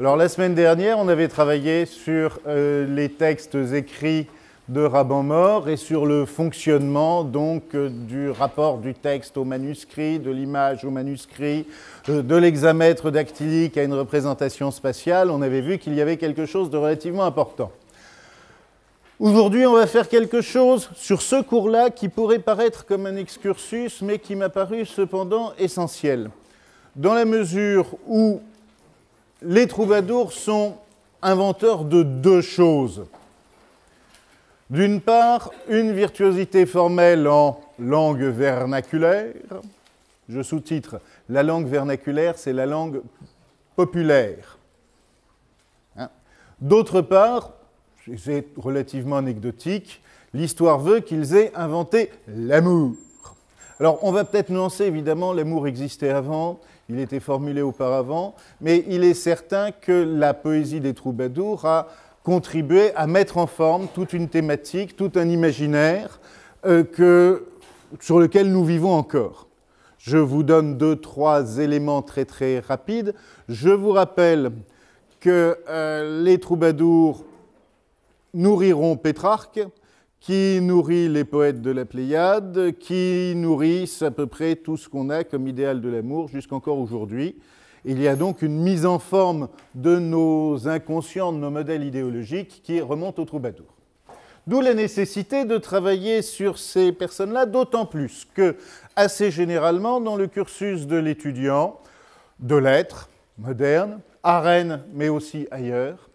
Alors la semaine dernière, on avait travaillé sur les textes écrits de Raban-Mort et sur le fonctionnement donc du rapport du texte au manuscrit, de l'image au manuscrit, de l'hexamètre dactylique à une représentation spatiale. On avait vu qu'il y avait quelque chose de relativement important. Aujourd'hui, on va faire quelque chose sur ce cours-là qui pourrait paraître comme un excursus, mais qui m'a paru cependant essentiel. Dans la mesure où les troubadours sont inventeurs de deux choses. D'une part, une virtuosité formelle en langue vernaculaire. Je sous-titre, la langue vernaculaire, c'est la langue populaire. D'autre part, c'est relativement anecdotique, l'histoire veut qu'ils aient inventé l'amour. Alors, on va peut-être nuancer, évidemment, l'amour existait avant, il était formulé auparavant, mais il est certain que la poésie des troubadours a contribué à mettre en forme toute une thématique, tout un imaginaire sur lequel nous vivons encore. Je vous donne 2-3 éléments très très rapides. Je vous rappelle que les troubadours nourriront Pétrarque, qui nourrit les poètes de la Pléiade, qui nourrissent à peu près tout ce qu'on a comme idéal de l'amour jusqu'encore aujourd'hui. Il y a donc une mise en forme de nos inconscients, de nos modèles idéologiques qui remontent aux troubadours. D'où la nécessité de travailler sur ces personnes-là, d'autant plus que, assez généralement, dans le cursus de l'étudiant, de lettres modernes, à Rennes, mais aussi ailleurs,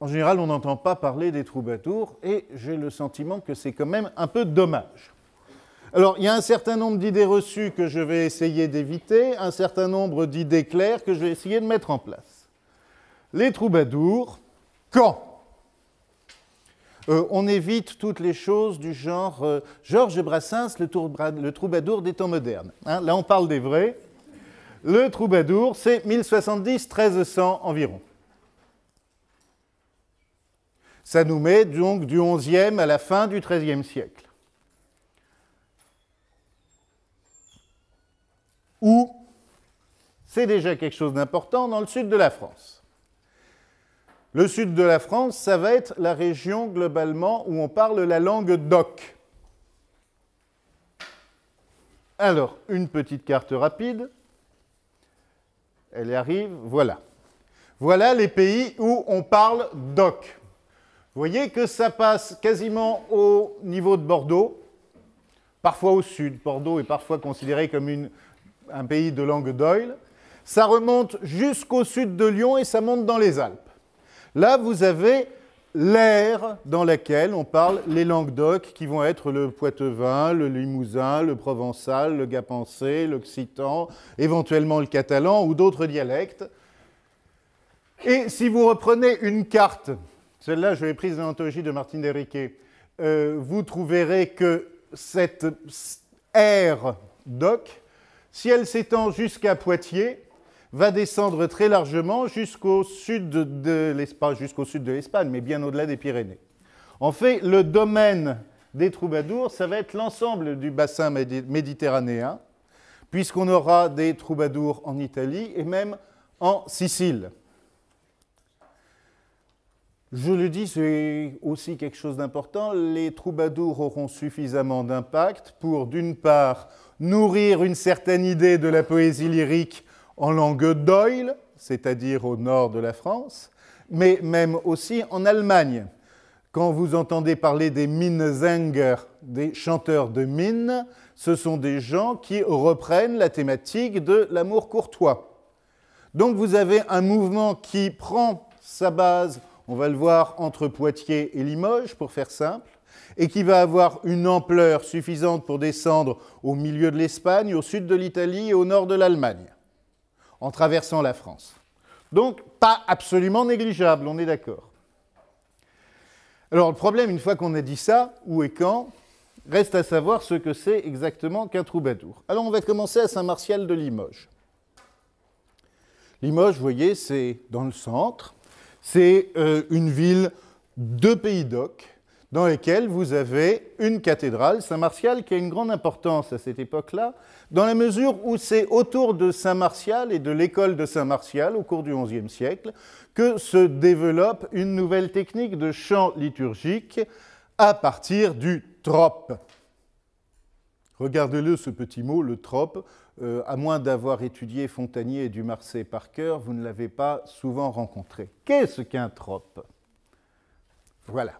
en général, on n'entend pas parler des troubadours et j'ai le sentiment que c'est quand même un peu dommage. Alors, il y a un certain nombre d'idées reçues que je vais essayer d'éviter, un certain nombre d'idées claires que je vais essayer de mettre en place. Les troubadours, quand on évite toutes les choses du genre Georges Brassens, le troubadour des temps modernes. Là, on parle des vrais. Le troubadour, c'est 1070-1300 environ. Ça nous met donc du XIe à la fin du XIIIe siècle. Où c'est déjà quelque chose d'important dans le sud de la France. Le sud de la France, ça va être la région globalement où on parle la langue d'oc. Alors, une petite carte rapide. Elle arrive, voilà. Voilà les pays où on parle d'oc. Vous voyez que ça passe quasiment au niveau de Bordeaux, parfois au sud. Bordeaux est parfois considéré comme un pays de langue d'oïl. Ça remonte jusqu'au sud de Lyon et ça monte dans les Alpes. Là, vous avez l'aire dans laquelle on parle les langues d'oc, qui vont être le poitevin, le limousin, le provençal, le gapençais, l'occitan, éventuellement le catalan ou d'autres dialectes. Et si vous reprenez une carte, celle-là, je l'ai prise de l'anthologie de Martine Desriquet, vous trouverez que cette aire d'oc, si elle s'étend jusqu'à Poitiers, va descendre très largement jusqu'au sud de l'Espagne, mais bien au-delà des Pyrénées. En fait, le domaine des troubadours, ça va être l'ensemble du bassin méditerranéen, puisqu'on aura des troubadours en Italie et même en Sicile. Je le dis, c'est aussi quelque chose d'important. Les troubadours auront suffisamment d'impact pour, d'une part, nourrir une certaine idée de la poésie lyrique en langue d'oïl, c'est-à-dire au nord de la France, mais même aussi en Allemagne. Quand vous entendez parler des Minnesänger, des chanteurs de mine, ce sont des gens qui reprennent la thématique de l'amour courtois. Donc vous avez un mouvement qui prend sa base, on va le voir, entre Poitiers et Limoges, pour faire simple, et qui va avoir une ampleur suffisante pour descendre au milieu de l'Espagne, au sud de l'Italie et au nord de l'Allemagne, en traversant la France. Donc, pas absolument négligeable, on est d'accord. Alors, le problème, une fois qu'on a dit ça, où et quand, reste à savoir ce que c'est exactement qu'un troubadour. Alors, on va commencer à Saint-Martial de Limoges. Limoges, vous voyez, c'est dans le centre. C'est une ville de pays d'oc, dans lesquels vous avez une cathédrale, Saint-Martial, qui a une grande importance à cette époque-là, dans la mesure où c'est autour de Saint-Martial et de l'école de Saint-Martial, au cours du XIe siècle, que se développe une nouvelle technique de chant liturgique à partir du trope. Regardez-le, ce petit mot, le trope. À moins d'avoir étudié Fontanier et Dumarsais par cœur, vous ne l'avez pas souvent rencontré. Qu'est-ce qu'un trope? Voilà.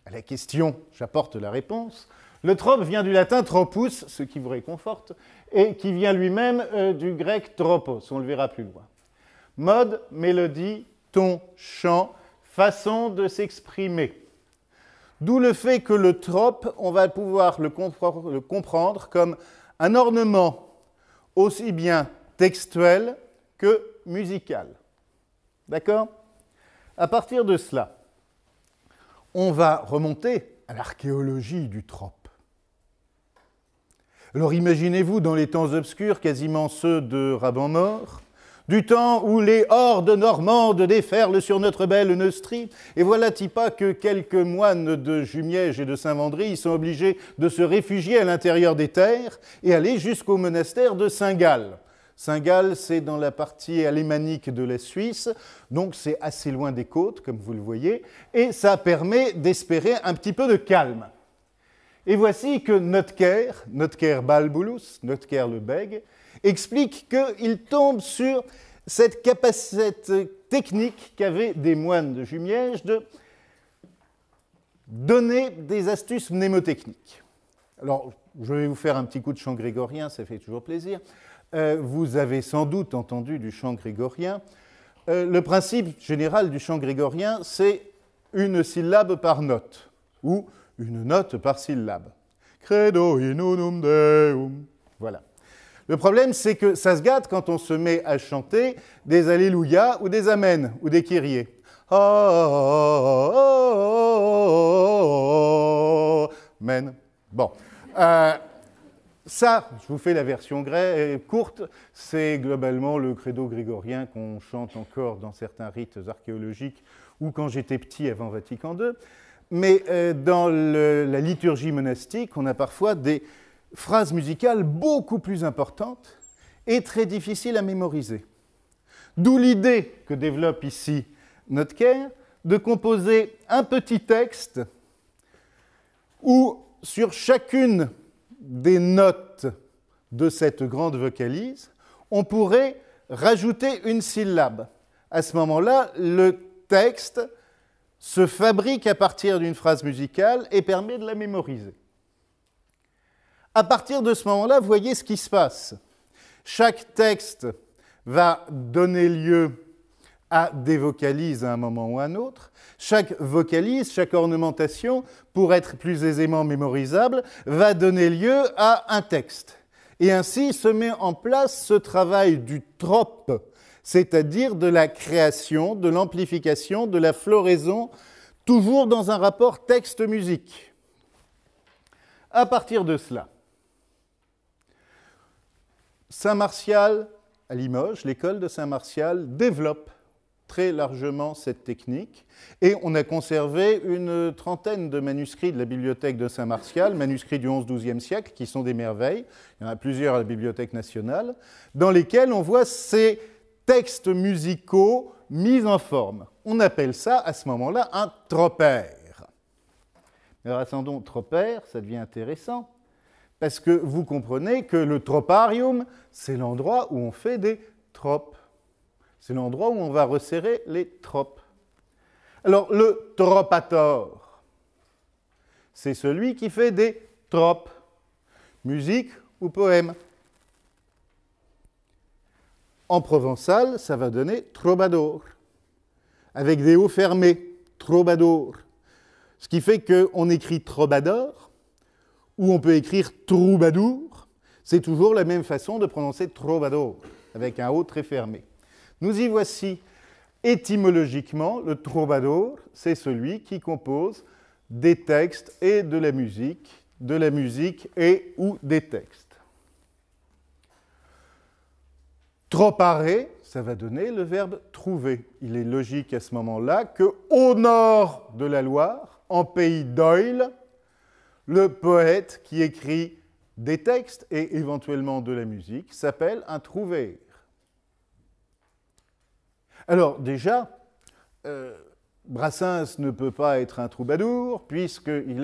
À la question, j'apporte la réponse. Le trope vient du latin tropus, ce qui vous réconforte, et qui vient lui-même du grec tropos, on le verra plus loin. Mode, mélodie, ton, chant, façon de s'exprimer. D'où le fait que le trope, on va pouvoir le comprendre comme un ornement aussi bien textuel que musical. D'accord? À partir de cela, on va remonter à l'archéologie du trope. Alors imaginez-vous dans les temps obscurs, quasiment ceux de Raban-Mort, du temps où les hordes normandes déferlent sur notre belle Neustrie, et voilà-t-il pas que quelques moines de Jumièges et de Saint-Vendry sont obligés de se réfugier à l'intérieur des terres et aller jusqu'au monastère de Saint-Gall. Saint-Gall, c'est dans la partie alémanique de la Suisse, donc c'est assez loin des côtes, comme vous le voyez, et ça permet d'espérer un petit peu de calme. Et voici que Notker Balbulus, Notker le Bègue, explique qu'il tombe sur cette technique qu'avaient des moines de Jumièges de donner des astuces mnémotechniques. Alors, je vais vous faire un petit coup de chant grégorien, ça fait toujours plaisir. Vous avez sans doute entendu du chant grégorien. Le principe général du chant grégorien, c'est une syllabe par note, ou une note par syllabe. Credo in unum Deum. Voilà. Le problème, c'est que ça se gâte quand on se met à chanter des Alléluia ou des Amen ou des Kyrie. Amen. Bon. Ça, je vous fais la version courte, c'est globalement le credo grégorien qu'on chante encore dans certains rites archéologiques ou quand j'étais petit avant Vatican II. Mais dans la liturgie monastique, on a parfois des phrases musicales beaucoup plus importantes et très difficiles à mémoriser. D'où l'idée que développe ici Notker de composer un petit texte où, sur chacune des notes de cette grande vocalise, on pourrait rajouter une syllabe. À ce moment-là, le texte se fabrique à partir d'une phrase musicale et permet de la mémoriser. À partir de ce moment-là, vous voyez ce qui se passe. Chaque texte va donner lieu à des vocalises à un moment ou à un autre. Chaque vocalise, chaque ornementation, pour être plus aisément mémorisable, va donner lieu à un texte. Et ainsi se met en place ce travail du trope, c'est-à-dire de la création, de l'amplification, de la floraison, toujours dans un rapport texte-musique. À partir de cela, Saint-Martial, à Limoges, l'école de Saint-Martial développe très largement cette technique et on a conservé une trentaine de manuscrits de la bibliothèque de Saint-Martial, manuscrits du XI-XIIe siècle, qui sont des merveilles, il y en a plusieurs à la Bibliothèque nationale, dans lesquels on voit ces textes musicaux mis en forme. On appelle ça, à ce moment-là, un tropère. Alors attendons, tropère, ça devient intéressant, parce que vous comprenez que le troparium, c'est l'endroit où on fait des tropes. C'est l'endroit où on va resserrer les tropes. Alors, le tropator, c'est celui qui fait des tropes, musique ou poème. En provençal, ça va donner troubadour, avec des hauts fermés, troubadour. Ce qui fait qu'on écrit troubadour, ou on peut écrire troubadour, c'est toujours la même façon de prononcer troubadour, avec un haut très fermé. Nous y voici étymologiquement, le troubadour, c'est celui qui compose des textes et de la musique et ou des textes. Tropare, ça va donner le verbe trouver. Il est logique à ce moment-là qu'au nord de la Loire, en pays d'Oyle, le poète qui écrit des textes et éventuellement de la musique s'appelle un trouvère. Alors déjà, Brassens ne peut pas être un troubadour puisqu'il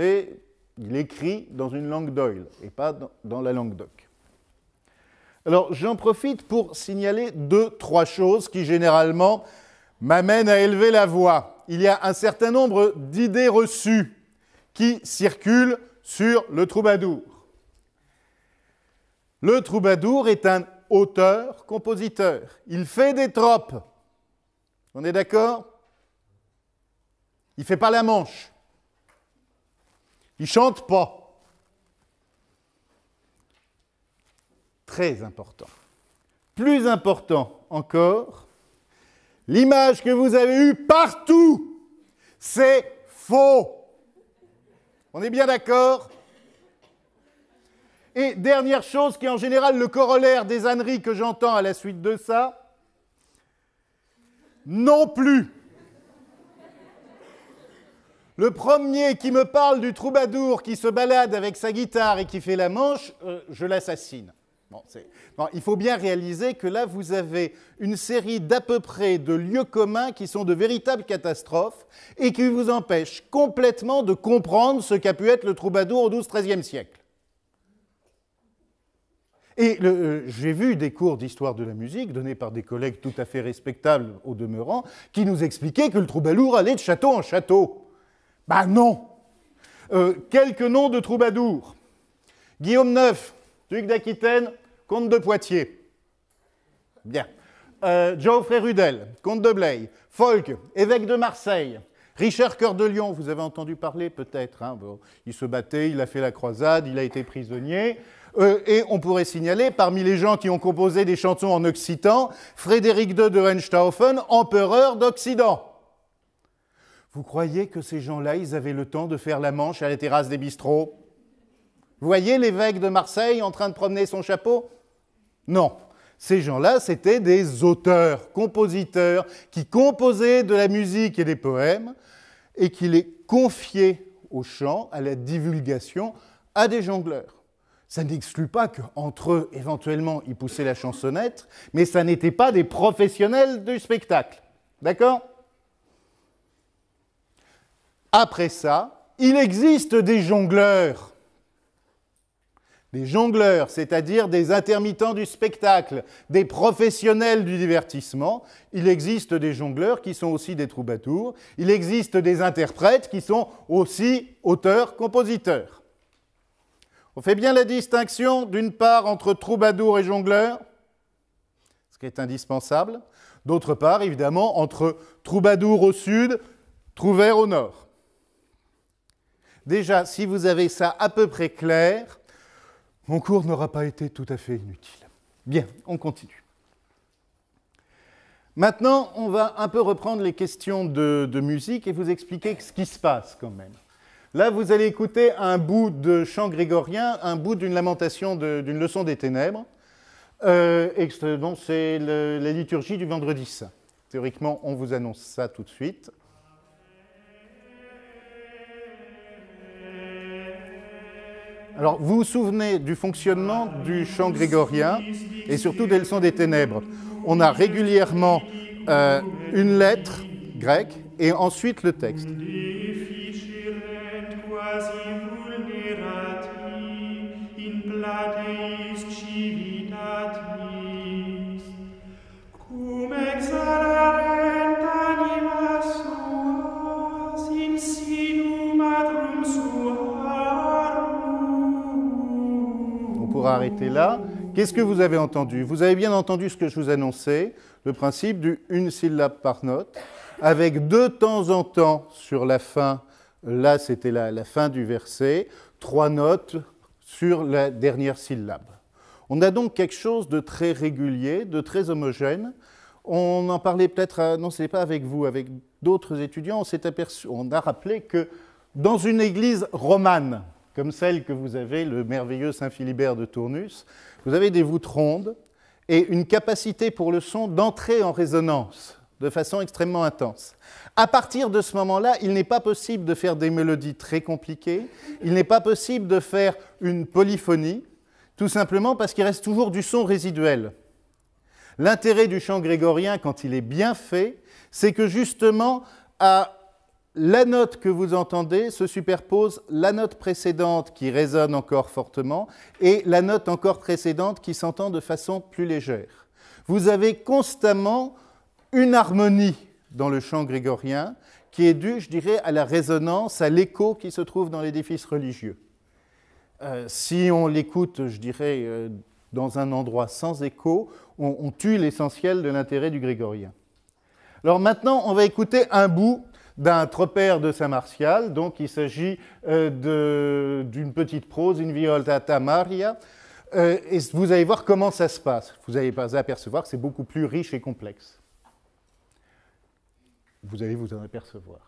écrit dans une langue d'Oyle et pas dans la langue d'Oc. Alors j'en profite pour signaler 2-3 choses qui généralement m'amènent à élever la voix. Il y a un certain nombre d'idées reçues qui circulent sur le troubadour. Le troubadour est un auteur-compositeur. Il fait des tropes. On est d'accord? Il ne fait pas la manche. Il ne chante pas. Très important. Plus important encore, l'image que vous avez eue partout, c'est faux. On est bien d'accord? Et dernière chose qui est en général le corollaire des âneries que j'entends à la suite de ça, non plus. Le premier qui me parle du troubadour qui se balade avec sa guitare et qui fait la manche, je l'assassine. Bon, il faut bien réaliser que là, vous avez une série d'à peu près de lieux communs qui sont de véritables catastrophes et qui vous empêchent complètement de comprendre ce qu'a pu être le troubadour au XIIe-XIIIe siècle. Et j'ai vu des cours d'histoire de la musique donnés par des collègues tout à fait respectables au demeurant qui nous expliquaient que le troubadour allait de château en château. Ben non. Quelques noms de troubadours. Guillaume IX, duc d'Aquitaine, comte de Poitiers. Bien. Geoffrey Rudel, comte de Blaye. Folc, évêque de Marseille. Richard Cœur de Lion, vous avez entendu parler peut-être. Hein, bon, il se battait, il a fait la croisade, il a été prisonnier. Et on pourrait signaler, parmi les gens qui ont composé des chansons en occitan, Frédéric II de Hohenstaufen, empereur d'Occident. Vous croyez que ces gens-là, ils avaient le temps de faire la manche à la terrasse des bistrots? Vous voyez l'évêque de Marseille en train de promener son chapeau? Non. Ces gens-là, c'était des auteurs, compositeurs, qui composaient de la musique et des poèmes et qui les confiaient au chant, à la divulgation, à des jongleurs. Ça n'exclut pas qu'entre eux, éventuellement, ils poussaient la chansonnette, mais ça n'était pas des professionnels du spectacle. D'accord? Après ça, il existe des jongleurs. Des jongleurs, c'est-à-dire des intermittents du spectacle, des professionnels du divertissement. Il existe des jongleurs qui sont aussi des troubadours. Il existe des interprètes qui sont aussi auteurs-compositeurs. On fait bien la distinction, d'une part, entre troubadour et jongleur, ce qui est indispensable. D'autre part, évidemment, entre troubadour au sud, trouvère au nord. Déjà, si vous avez ça à peu près clair, mon cours n'aura pas été tout à fait inutile. Bien, on continue. Maintenant, on va un peu reprendre les questions de musique et vous expliquer ce qui se passe quand même. Là, vous allez écouter un bout de chant grégorien, un bout d'une lamentation d'une leçon des ténèbres. Donc, c'est la liturgie du vendredi saint. Théoriquement, on vous annonce ça tout de suite. Alors, vous vous souvenez du fonctionnement du chant grégorien et surtout des leçons des ténèbres. On a régulièrement une lettre grecque et ensuite le texte. On pourra arrêter là. Qu'est-ce que vous avez entendu? Vous avez bien entendu ce que je vous annonçais, le principe du une syllabe par note, avec de temps en temps sur la fin, là c'était la fin du verset, 3 notes sur la dernière syllabe. On a donc quelque chose de très régulier, de très homogène. On en parlait peut-être, non, ce n'est pas avec vous, avec d'autres étudiants, on a rappelé que dans une église romane, comme celle que vous avez, le merveilleux Saint-Philibert de Tournus, vous avez des voûtes rondes et une capacité pour le son d'entrer en résonance de façon extrêmement intense. À partir de ce moment-là, il n'est pas possible de faire des mélodies très compliquées, il n'est pas possible de faire une polyphonie, tout simplement parce qu'il reste toujours du son résiduel. L'intérêt du chant grégorien, quand il est bien fait, c'est que justement, à la note que vous entendez se superpose la note précédente qui résonne encore fortement et la note encore précédente qui s'entend de façon plus légère. Vous avez constamment une harmonie dans le chant grégorien qui est due, je dirais, à la résonance, à l'écho qui se trouve dans l'édifice religieux. Si on l'écoute, je dirais, dans un endroit sans écho, on tue l'essentiel de l'intérêt du grégorien. Alors maintenant, on va écouter un bout d'un tropère de Saint-Martial, donc il s'agit d'une petite prose, une Violata Maria, et vous allez voir comment ça se passe. Vous allez pas apercevoir que c'est beaucoup plus riche et complexe. Vous allez vous en apercevoir.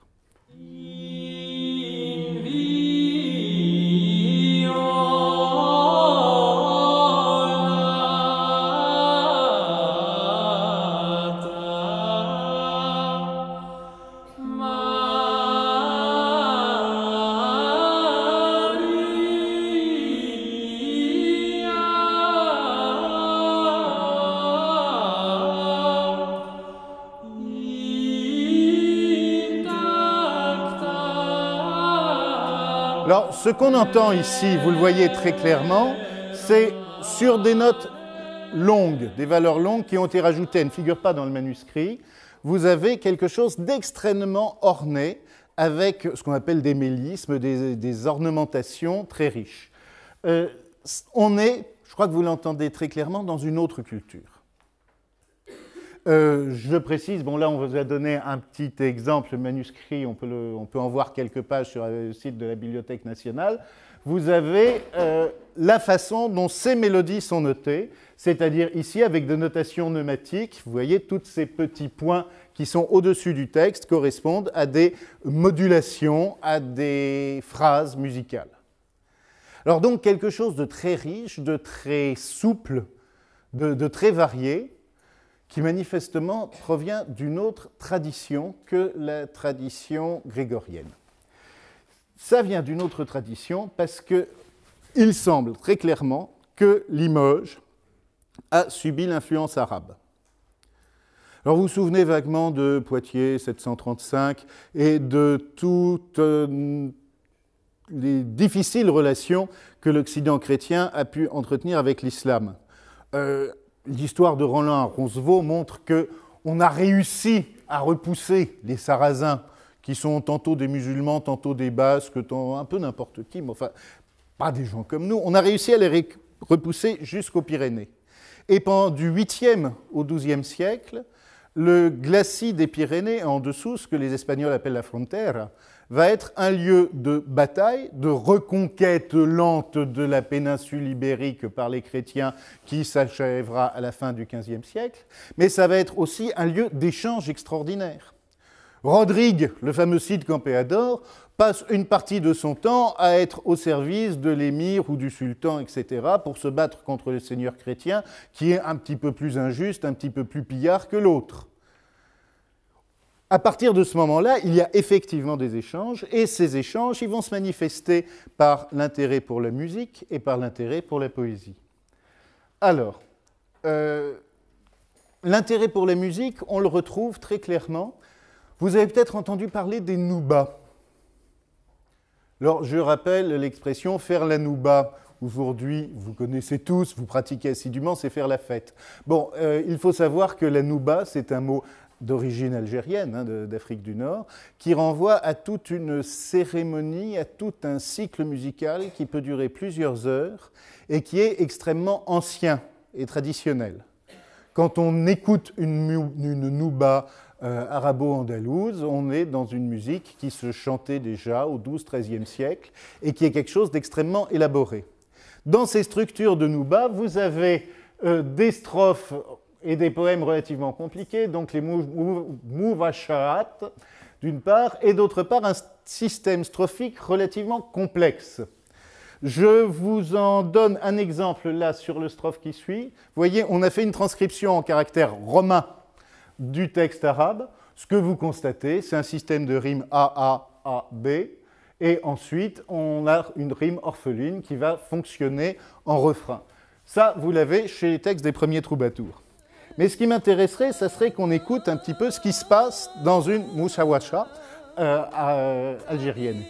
Alors, ce qu'on entend ici, vous le voyez très clairement, c'est sur des notes longues, des valeurs longues qui ont été rajoutées, elles ne figurent pas dans le manuscrit, vous avez quelque chose d'extrêmement orné avec ce qu'on appelle des mélismes, des ornementations très riches. On est, je crois que vous l'entendez très clairement, dans une autre culture. Je précise, bon là on vous a donné un petit exemple, le manuscrit, on peut en voir quelques pages sur le site de la Bibliothèque nationale. Vous avez la façon dont ces mélodies sont notées, c'est-à-dire ici avec des notations pneumatiques, vous voyez tous ces petits points qui sont au-dessus du texte correspondent à des modulations, à des phrases musicales. Alors donc quelque chose de très riche, de très souple, de très varié, qui manifestement provient d'une autre tradition que la tradition grégorienne. Ça vient d'une autre tradition parce qu'il semble très clairement que Limoges a subi l'influence arabe. Alors vous vous souvenez vaguement de Poitiers 735 et de toutes les difficiles relations que l'Occident chrétien a pu entretenir avec l'islam. L'histoire de Roland à Roncevaux montre qu'on a réussi à repousser les Sarrasins, qui sont tantôt des musulmans, tantôt des Basques, un peu n'importe qui, mais enfin, pas des gens comme nous. On a réussi à les repousser jusqu'aux Pyrénées. Et pendant du 8e au 12e siècle, le glacis des Pyrénées, en dessous, ce que les Espagnols appellent la frontera, va être un lieu de bataille, de reconquête lente de la péninsule ibérique par les chrétiens qui s'achèvera à la fin du XVe siècle, mais ça va être aussi un lieu d'échange extraordinaire. Rodrigue, le fameux Cid Campeador, passe une partie de son temps à être au service de l'émir ou du sultan, etc., pour se battre contre le seigneur chrétien qui est un petit peu plus injuste, un petit peu plus pillard que l'autre. À partir de ce moment-là, il y a effectivement des échanges, et ces échanges ils vont se manifester par l'intérêt pour la musique et par l'intérêt pour la poésie. Alors, l'intérêt pour la musique, on le retrouve très clairement. Vous avez peut-être entendu parler des noubas. Alors, je rappelle l'expression « faire la nouba ». Aujourd'hui, vous connaissez tous, vous pratiquez assidûment, c'est faire la fête. Bon, il faut savoir que la nouba, c'est un mot d'origine algérienne, d'Afrique du Nord, qui renvoie à toute une cérémonie, à tout un cycle musical qui peut durer plusieurs heures et qui est extrêmement ancien et traditionnel. Quand on écoute une nouba arabo-andalouse, on est dans une musique qui se chantait déjà au XII-XIIIe siècle et qui est quelque chose d'extrêmement élaboré. Dans ces structures de nouba, vous avez des strophes et des poèmes relativement compliqués, donc les mouvasharat d'une part, et d'autre part un système strophique relativement complexe. Je vous en donne un exemple là sur le strophe qui suit. Vous voyez, on a fait une transcription en caractère romain du texte arabe. Ce que vous constatez, c'est un système de rimes A, B, et ensuite on a une rime orpheline qui va fonctionner en refrain. Ça, vous l'avez chez les textes des premiers troubadours. Mais ce qui m'intéresserait, ça serait qu'on écoute un petit peu ce qui se passe dans une moussawasha algérienne.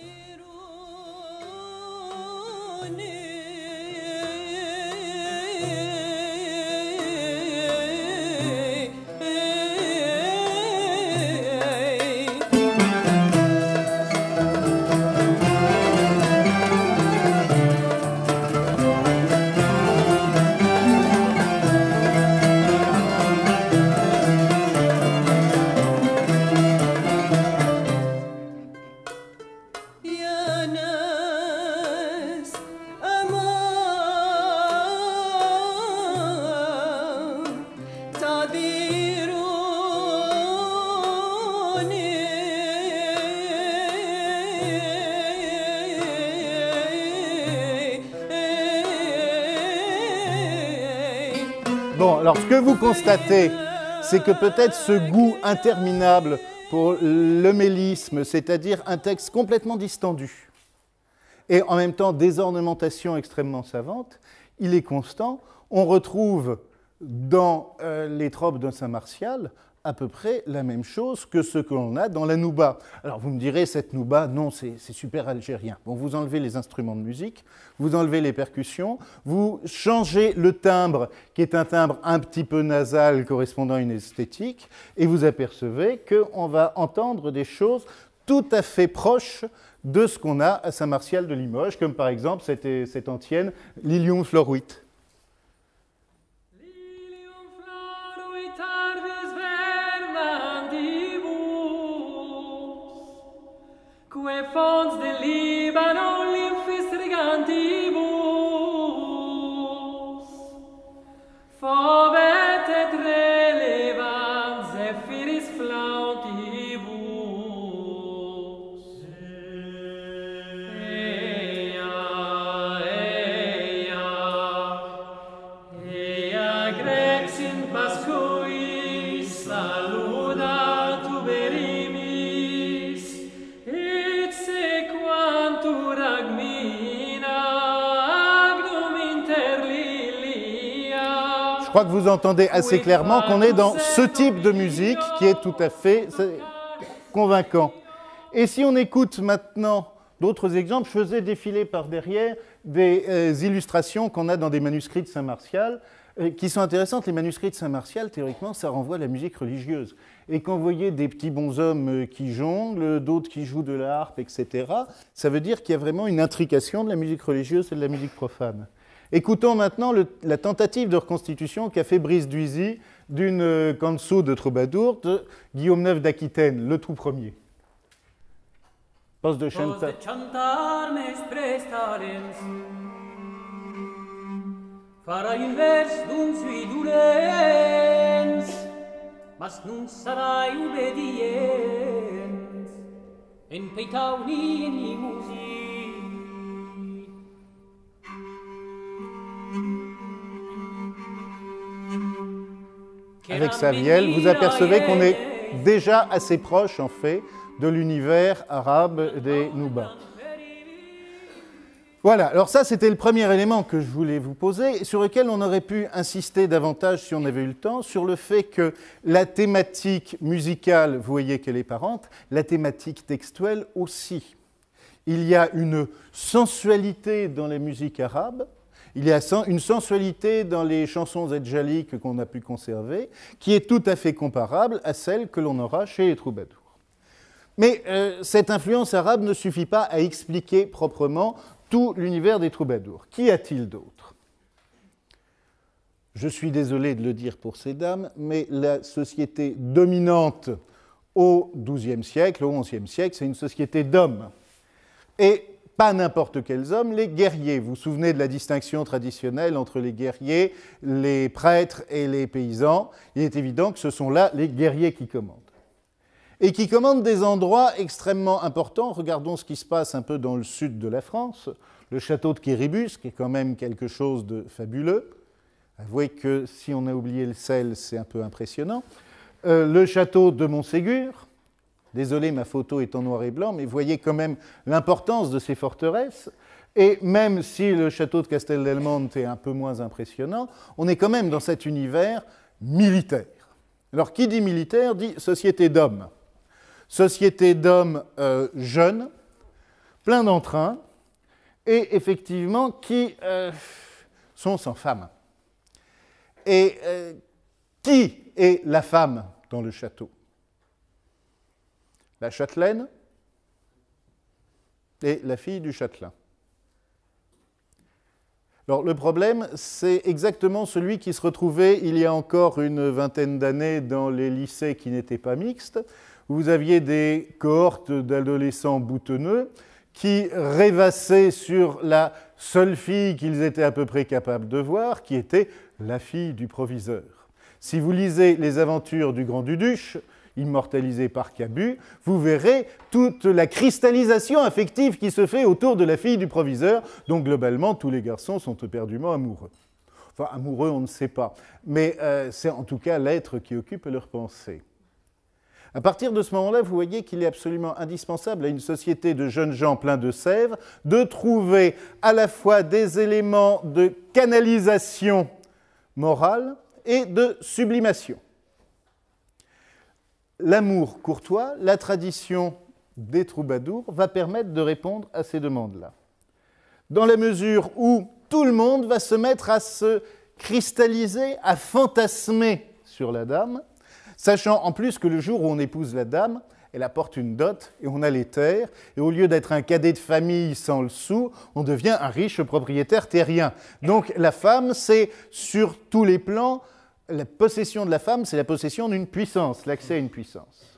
Bon, alors ce que vous constatez, c'est que peut-être ce goût interminable pour le mélisme, c'est-à-dire un texte complètement distendu, et en même temps des ornementations extrêmement savantes, il est constant. On retrouve dans les tropes de Saint-Martial à peu près la même chose que ce que l'on a dans la nouba. Alors vous me direz, cette nouba, non, c'est super algérien. Bon, vous enlevez les instruments de musique, vous enlevez les percussions, vous changez le timbre, qui est un timbre un petit peu nasal correspondant à une esthétique, et vous apercevez qu'on va entendre des choses tout à fait proches de ce qu'on a à Saint-Martial de Limoges, comme par exemple cette antienne Lilium floruit. Que fons de Libano linfis regantibus, fovet et relevant zephyris flautibus. Eia grex in pascuis saluda tuberimis, et sequantur agmina agnum inter lilia. Je crois que vous entendez assez clairement qu'on est dans ce type de musique qui est tout à fait convaincant. Et si on écoute maintenant d'autres exemples, je faisais défiler par derrière des illustrations qu'on a dans des manuscrits de Saint-Martial qui sont intéressantes. Les manuscrits de Saint-Martial, théoriquement, ça renvoie à la musique religieuse. Et quand vous voyez des petits bonshommes qui jonglent, d'autres qui jouent de la harpe, etc., ça veut dire qu'il y a vraiment une intrication de la musique religieuse et de la musique profane. Écoutons maintenant la tentative de reconstitution qu'a fait Brice Duisy d'une canso de troubadour de Guillaume IX d'Aquitaine, le tout premier. Poste de chantar. Farai un vers d'un sui dolens, mas non sarai obedient, en peitau ni music. Avec Saviel, vous apercevez qu'on est déjà assez proche, en fait, de l'univers arabe des Noubas. Voilà, alors ça c'était le premier élément que je voulais vous poser, sur lequel on aurait pu insister davantage si on avait eu le temps, sur le fait que la thématique musicale, vous voyez qu'elle est parente, la thématique textuelle aussi. Il y a une sensualité dans la musique arabe, il y a une sensualité dans les chansons edjaliques qu'on a pu conserver, qui est tout à fait comparable à celle que l'on aura chez les troubadours. Mais cette influence arabe ne suffit pas à expliquer proprement tout l'univers des troubadours. Qu'y a-t-il d'autre? Je suis désolé de le dire pour ces dames, mais la société dominante au XIIe siècle, au XIe siècle, c'est une société d'hommes. Et pas n'importe quels hommes, les guerriers. Vous vous souvenez de la distinction traditionnelle entre les guerriers, les prêtres et les paysans. Il est évident que ce sont là les guerriers qui commandent. Et qui commandent des endroits extrêmement importants. Regardons ce qui se passe un peu dans le sud de la France, le château de Quéribus, qui est quand même quelque chose de fabuleux. Avouez que si on a oublié le sel, c'est un peu impressionnant. le château de Montségur. Désolé, ma photo est en noir et blanc, mais vous voyez quand même l'importance de ces forteresses. Et même si le château de Castel del Monte est un peu moins impressionnant, on est quand même dans cet univers militaire. Alors, qui dit militaire dit société d'hommes. Société d'hommes jeunes, plein d'entrain, et effectivement qui sont sans femme. Et qui est la femme dans le château? La châtelaine et la fille du châtelain. Alors, le problème, c'est exactement celui qui se retrouvait il y a encore une vingtaine d'années dans les lycées qui n'étaient pas mixtes, où vous aviez des cohortes d'adolescents boutonneux qui rêvassaient sur la seule fille qu'ils étaient à peu près capables de voir, qui était la fille du proviseur. Si vous lisez les aventures du Grand Duduche, immortalisé par Cabu, vous verrez toute la cristallisation affective qui se fait autour de la fille du proviseur, dont globalement tous les garçons sont éperdument amoureux. Enfin, amoureux, on ne sait pas, mais c'est en tout cas l'être qui occupe leur pensée. À partir de ce moment-là, vous voyez qu'il est absolument indispensable à une société de jeunes gens pleins de sève de trouver à la fois des éléments de canalisation morale et de sublimation. L'amour courtois, la tradition des troubadours, va permettre de répondre à ces demandes-là. Dans la mesure où tout le monde va se mettre à se cristalliser, à fantasmer sur la dame, sachant en plus que le jour où on épouse la dame, elle apporte une dot et on a les terres, et au lieu d'être un cadet de famille sans le sou, on devient un riche propriétaire terrien. Donc la femme, c'est sur tous les plans, la possession de la femme, c'est la possession d'une puissance, l'accès à une puissance.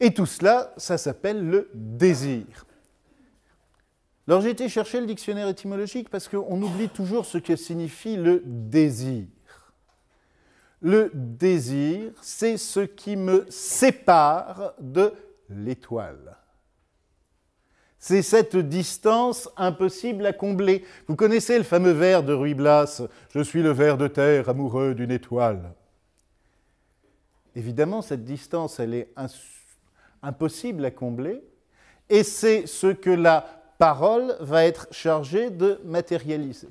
Et tout cela, ça s'appelle le désir. Alors j'ai été chercher le dictionnaire étymologique parce qu'on oublie toujours ce que signifie le désir. Le désir, c'est ce qui me sépare de l'étoile. C'est cette distance impossible à combler. Vous connaissez le fameux vers de Ruy Blas, « Je suis le ver de terre amoureux d'une étoile ». Évidemment, cette distance, elle est impossible à combler, et c'est ce que la parole va être chargée de matérialiser.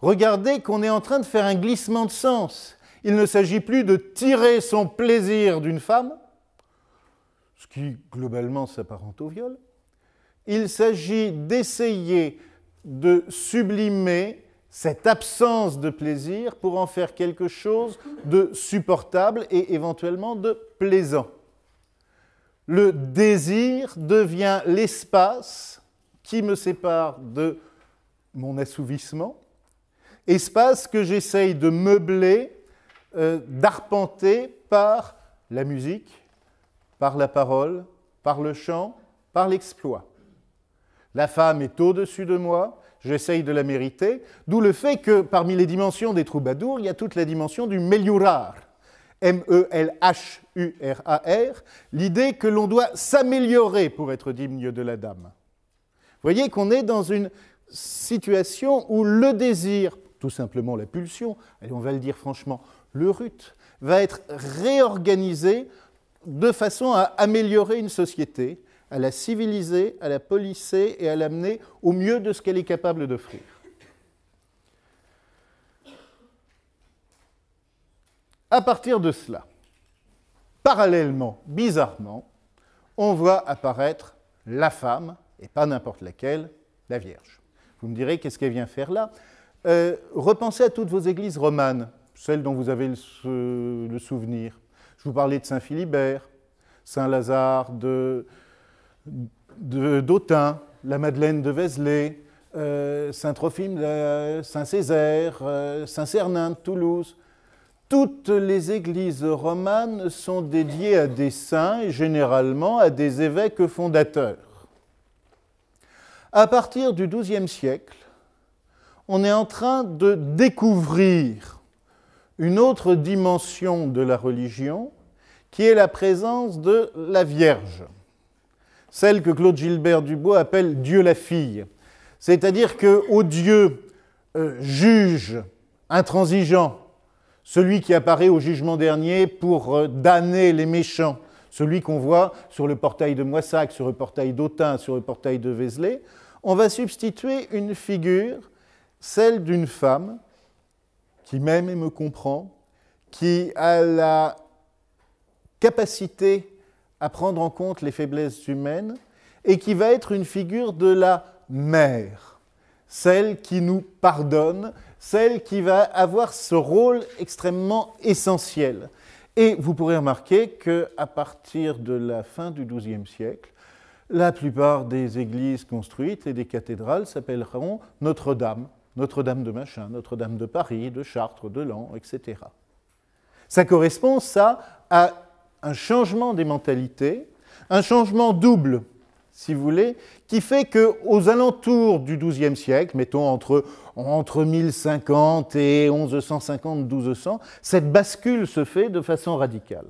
Regardez qu'on est en train de faire un glissement de sens. Il ne s'agit plus de tirer son plaisir d'une femme, ce qui globalement s'apparente au viol. Il s'agit d'essayer de sublimer cette absence de plaisir pour en faire quelque chose de supportable et éventuellement de plaisant. Le désir devient l'espace qui me sépare de mon assouvissement, espace que j'essaye de meubler, d'arpenter par la musique, par la parole, par le chant, par l'exploit. La femme est au-dessus de moi, j'essaye de la mériter, d'où le fait que parmi les dimensions des troubadours, il y a toute la dimension du meliorar, M-E-L-H-U-R-A-R, l'idée que l'on doit s'améliorer pour être digne de la dame. Vous voyez qu'on est dans une situation où le désir, tout simplement la pulsion, allez, on va le dire franchement, le rut, va être réorganisé de façon à améliorer une société, à la civiliser, à la polisser et à l'amener au mieux de ce qu'elle est capable d'offrir. À partir de cela, parallèlement, bizarrement, on voit apparaître la femme, et pas n'importe laquelle, la Vierge. Vous me direz, qu'est-ce qu'elle vient faire là? Repensez à toutes vos églises romanes, celles dont vous avez le souvenir. Je vous parlais de Saint-Philibert, Saint-Lazare d'Autun, la Madeleine de Vézelay, Saint-Trophime, Saint-Césaire, Saint-Cernin de Toulouse. Toutes les églises romanes sont dédiées à des saints et généralement à des évêques fondateurs. À partir du XIIe siècle, on est en train de découvrir une autre dimension de la religion qui est la présence de la Vierge, celle que Claude Gilbert Dubois appelle Dieu la fille. C'est-à-dire qu'au Dieu juge, intransigeant, celui qui apparaît au jugement dernier pour damner les méchants, celui qu'on voit sur le portail de Moissac, sur le portail d'Autun, sur le portail de Vézelay, on va substituer une figure, celle d'une femme qui m'aime et me comprend, qui a la capacité à prendre en compte les faiblesses humaines et qui va être une figure de la mère, celle qui nous pardonne, celle qui va avoir ce rôle extrêmement essentiel. Et vous pourrez remarquer qu'à partir de la fin du XIIe siècle, la plupart des églises construites et des cathédrales s'appelleront Notre-Dame, Notre-Dame de machin, Notre-Dame de Paris, de Chartres, de Laon, etc. Ça correspond, ça, à un changement des mentalités, un changement double, si vous voulez, qui fait qu'aux alentours du XIIe siècle, mettons entre 1050 et 1150-1200, cette bascule se fait de façon radicale.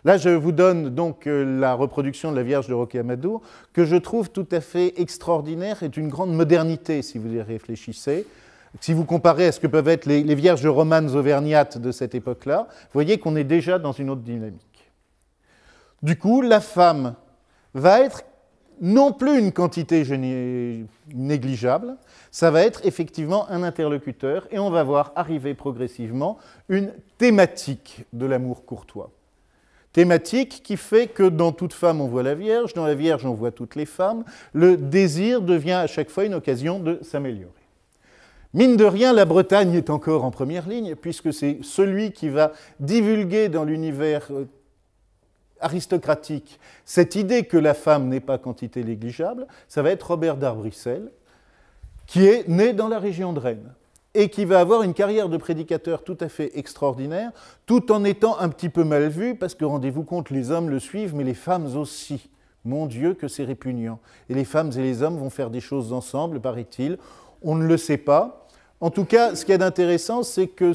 Là, je vous donne donc la reproduction de la Vierge de Rocamadour, que je trouve tout à fait extraordinaire et d'une grande modernité, si vous y réfléchissez. Si vous comparez à ce que peuvent être les Vierges romanes auvergnates de cette époque-là, vous voyez qu'on est déjà dans une autre dynamique. Du coup, la femme va être non plus une quantité négligeable, ça va être effectivement un interlocuteur, et on va voir arriver progressivement une thématique de l'amour courtois. Thématique qui fait que dans toute femme on voit la Vierge, dans la Vierge on voit toutes les femmes, le désir devient à chaque fois une occasion de s'améliorer. Mine de rien, la Bretagne est encore en première ligne, puisque c'est celui qui va divulguer dans l'univers aristocratique cette idée que la femme n'est pas quantité négligeable, ça va être Robert d'Arbrissel, qui est né dans la région de Rennes, et qui va avoir une carrière de prédicateur tout à fait extraordinaire, tout en étant un petit peu mal vu, parce que rendez-vous compte, les hommes le suivent, mais les femmes aussi. Mon Dieu, que c'est répugnant. Et les femmes et les hommes vont faire des choses ensemble, paraît-il. On ne le sait pas. En tout cas, ce qu'il y a d'intéressant, c'est que,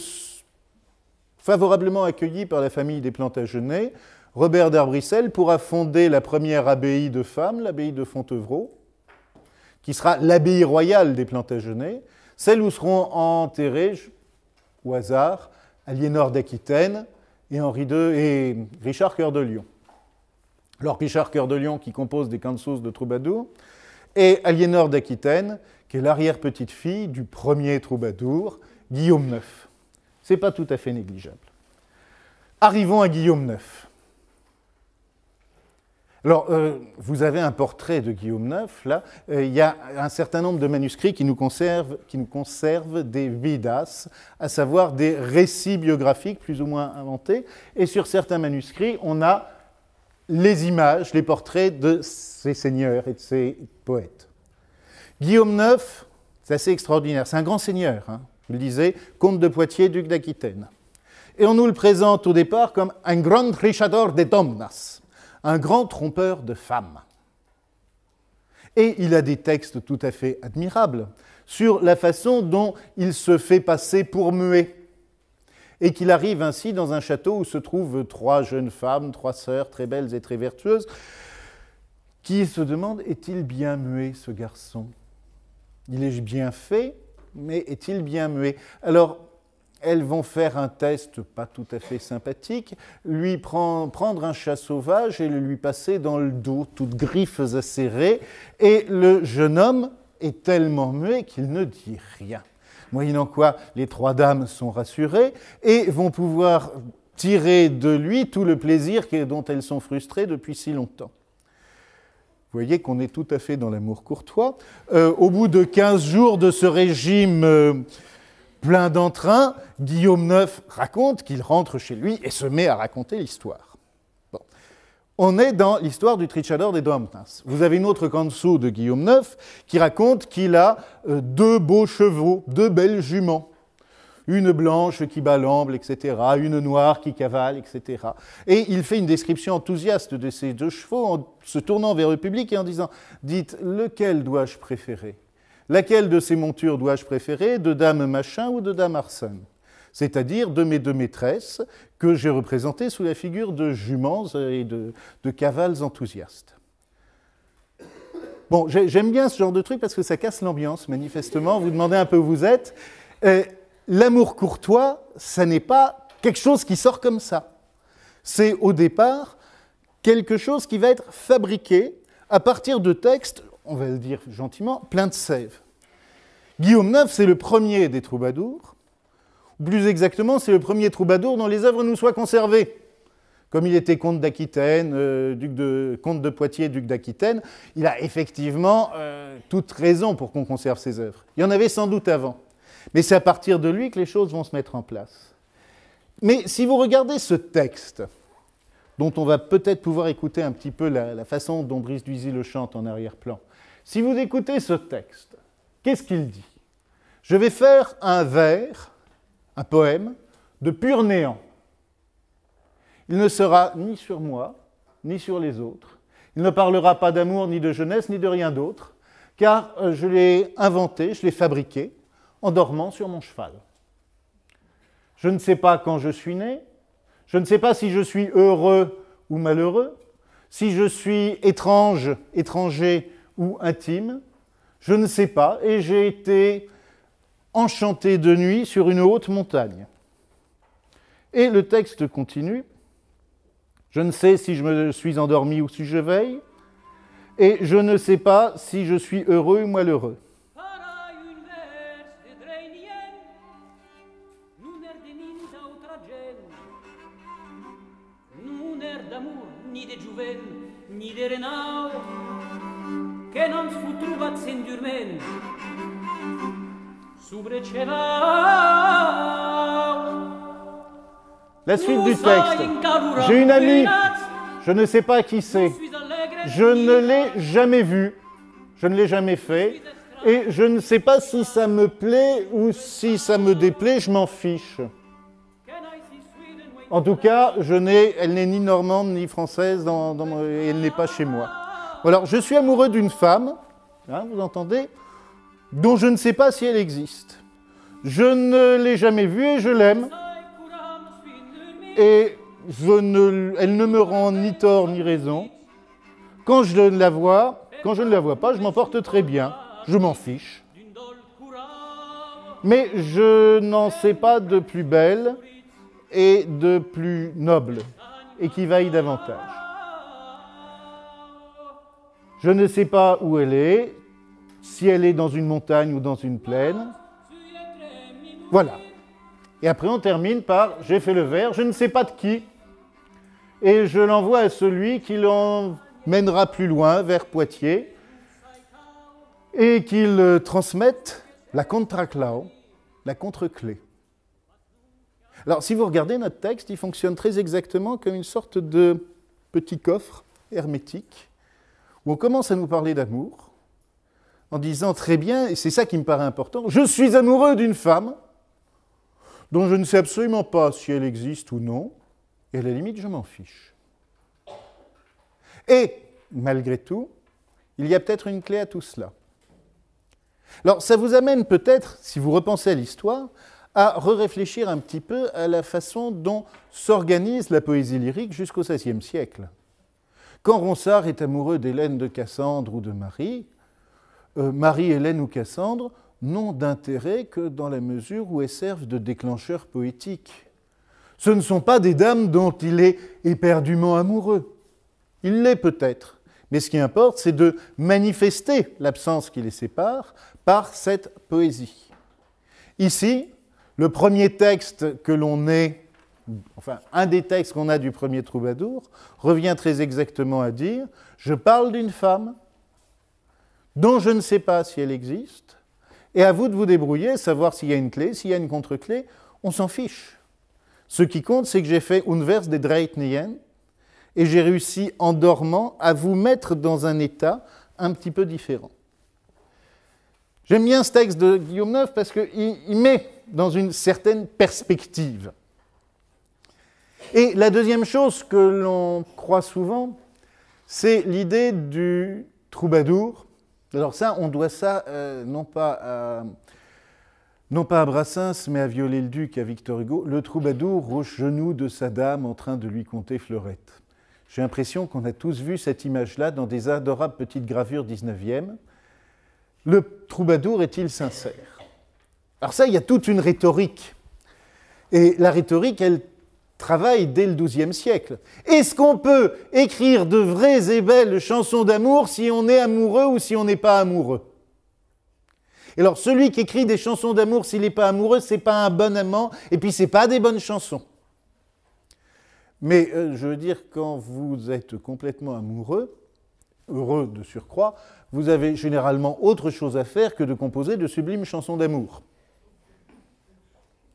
favorablement accueilli par la famille des Plantagenets, Robert d'Arbrissel pourra fonder la première abbaye de femmes, l'abbaye de Fontevraud, qui sera l'abbaye royale des Plantagenets, celle où seront enterrés, au hasard, Aliénor d'Aquitaine et Henri II et Richard Cœur de Lion. Alors Richard Cœur de Lion qui compose des cansos de troubadour, et Aliénor d'Aquitaine, qui est l'arrière-petite-fille du premier troubadour, Guillaume IX. Ce n'est pas tout à fait négligeable. Arrivons à Guillaume IX. Alors, vous avez un portrait de Guillaume IX, là. Il y a un certain nombre de manuscrits qui nous conservent des vidas, à savoir des récits biographiques plus ou moins inventés. Et sur certains manuscrits, on a les images, les portraits de ces seigneurs et de ces poètes. Guillaume IX, c'est assez extraordinaire. C'est un grand seigneur, hein. Je le disais, comte de Poitiers, duc d'Aquitaine. Et on nous le présente au départ comme un grand trichador de domnas, un grand trompeur de femmes. Et il a des textes tout à fait admirables sur la façon dont il se fait passer pour muet, et qu'il arrive ainsi dans un château où se trouvent 3 jeunes femmes, 3 sœurs très belles et très vertueuses, qui se demandent, est-il bien muet ce garçon? Il est bien fait, mais est-il bien muet? Alors, elles vont faire un test pas tout à fait sympathique, lui prendre un chat sauvage et le lui passer dans le dos, toutes griffes acérées, et le jeune homme est tellement muet qu'il ne dit rien. Moyennant quoi, les 3 dames sont rassurées et vont pouvoir tirer de lui tout le plaisir dont elles sont frustrées depuis si longtemps. Vous voyez qu'on est tout à fait dans l'amour courtois. Au bout de 15 jours de ce régime plein d'entrain, Guillaume IX raconte qu'il rentre chez lui et se met à raconter l'histoire. Bon. On est dans l'histoire du Trichador des Domnas. Vous avez une autre canso de Guillaume IX qui raconte qu'il a 2 beaux chevaux, 2 belles juments. Une blanche qui bat l'amble, etc., une noire qui cavale, etc. Et il fait une description enthousiaste de ces 2 chevaux en se tournant vers le public et en disant « Dites, lequel dois-je préférer ? Laquelle de ces montures dois-je préférer, de dame machin ou de dame Arsène ?» C'est-à-dire de mes 2 maîtresses que j'ai représentées sous la figure de juments et de cavales enthousiastes. Bon, j'aime bien ce genre de truc parce que ça casse l'ambiance, manifestement. Vous demandez un peu où vous êtes. l'amour courtois, ça n'est pas quelque chose qui sort comme ça. C'est au départ quelque chose qui va être fabriqué à partir de textes, on va le dire gentiment, pleins de sève. Guillaume IX, c'est le premier des troubadours, ou plus exactement, c'est le premier troubadour dont les œuvres nous soient conservées. Comme il était comte d'Aquitaine, comte de Poitiers, duc d'Aquitaine, il a effectivement toute raison pour qu'on conserve ses œuvres. Il y en avait sans doute avant. Mais c'est à partir de lui que les choses vont se mettre en place. Mais si vous regardez ce texte, dont on va peut-être pouvoir écouter un petit peu la façon dont Brice Duisy le chante en arrière-plan, si vous écoutez ce texte, qu'est-ce qu'il dit? Je vais faire un vers, un poème, de pur néant. Il ne sera ni sur moi, ni sur les autres. Il ne parlera pas d'amour, ni de jeunesse, ni de rien d'autre, car je l'ai inventé, je l'ai fabriqué, en dormant sur mon cheval. Je ne sais pas quand je suis né, je ne sais pas si je suis heureux ou malheureux, si je suis étrange, étranger ou intime, je ne sais pas, et j'ai été enchanté de nuit sur une haute montagne. Et le texte continue. Je ne sais si je me suis endormi ou si je veille, et je ne sais pas si je suis heureux ou malheureux. La suite du texte. J'ai une amie, je ne sais pas qui c'est, je ne l'ai jamais vue, je ne l'ai jamais fait, et je ne sais pas si ça me plaît ou si ça me déplaît, je m'en fiche. En tout cas, elle n'est ni normande ni française, et elle n'est pas chez moi. Alors, je suis amoureux d'une femme, hein, vous entendez, dont je ne sais pas si elle existe. Je ne l'ai jamais vue et je l'aime. Et elle ne me rend ni tort ni raison. Quand je ne la vois pas, je m'en porte très bien. Je m'en fiche. Mais je n'en sais pas de plus belle et de plus noble et qui vaille davantage. Je ne sais pas où elle est, si elle est dans une montagne ou dans une plaine. Voilà. Et après, on termine par « j'ai fait le vers, je ne sais pas de qui, et je l'envoie à celui qui l'emmènera plus loin, vers Poitiers, et qu'il transmette la contraclao, la contre-clé. » Alors, si vous regardez notre texte, il fonctionne très exactement comme une sorte de petit coffre hermétique, où on commence à nous parler d'amour, en disant très bien, et c'est ça qui me paraît important, « je suis amoureux d'une femme », dont je ne sais absolument pas si elle existe ou non, et à la limite, je m'en fiche. Et, malgré tout, il y a peut-être une clé à tout cela. Alors, ça vous amène peut-être, si vous repensez à l'histoire, à réfléchir un petit peu à la façon dont s'organise la poésie lyrique jusqu'au XVIe siècle. Quand Ronsard est amoureux d'Hélène de Cassandre ou de Marie, Marie, Hélène ou Cassandre n'ont d'intérêt que dans la mesure où elles servent de déclencheurs poétiques. Ce ne sont pas des dames dont il est éperdument amoureux. Il l'est peut-être, mais ce qui importe, c'est de manifester l'absence qui les sépare par cette poésie. Ici, le premier texte que l'on ait, enfin un des textes qu'on a du premier troubadour, revient très exactement à dire « Je parle d'une femme dont je ne sais pas si elle existe, et à vous de vous débrouiller, savoir s'il y a une clé, s'il y a une contre-clé, on s'en fiche. Ce qui compte, c'est que j'ai fait un vers de Dreitnien, et j'ai réussi en dormant à vous mettre dans un état un petit peu différent. » J'aime bien ce texte de Guillaume IX parce qu'il met dans une certaine perspective. Et la deuxième chose que l'on croit souvent, c'est l'idée du troubadour. Alors ça, on doit ça non pas à Brassens, mais à Viollet-le-Duc, à Victor Hugo, le troubadour aux genoux de sa dame en train de lui conter fleurette. J'ai l'impression qu'on a tous vu cette image-là dans des adorables petites gravures 19e. Le troubadour est-il sincère? Alors ça, il y a toute une rhétorique. Et la rhétorique, elle travaille dès le XIIe siècle. Est-ce qu'on peut écrire de vraies et belles chansons d'amour si on est amoureux ou si on n'est pas amoureux? Et alors, celui qui écrit des chansons d'amour s'il n'est pas amoureux, ce n'est pas un bon amant, et puis ce n'est pas des bonnes chansons. Mais je veux dire, quand vous êtes complètement amoureux, heureux de surcroît, vous avez généralement autre chose à faire que de composer de sublimes chansons d'amour.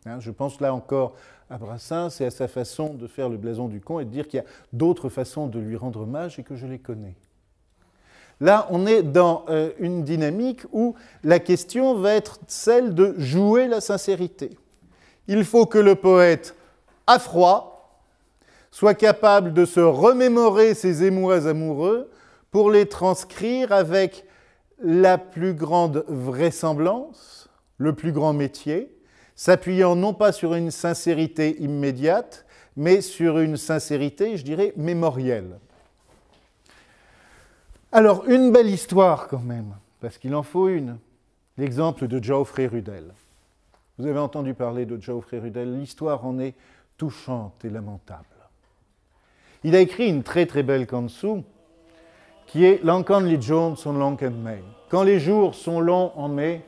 Hein, je pense là encore à Brassens et à sa façon de faire le blason du con et de dire qu'il y a d'autres façons de lui rendre hommage et que je les connais. Là, on est dans une dynamique où la question va être celle de jouer la sincérité. Il faut que le poète, à froid, soit capable de se remémorer ses émois amoureux pour les transcrire avec la plus grande vraisemblance, le plus grand métier, s'appuyant non pas sur une sincérité immédiate, mais sur une sincérité, je dirais, mémorielle. Alors, une belle histoire quand même, parce qu'il en faut une. L'exemple de Geoffrey Rudel. Vous avez entendu parler de Geoffrey Rudel, l'histoire en est touchante et lamentable. Il a écrit une très très belle canzone qui est « L'encan les Jones sont longs en mai ». Quand les jours sont longs en mai,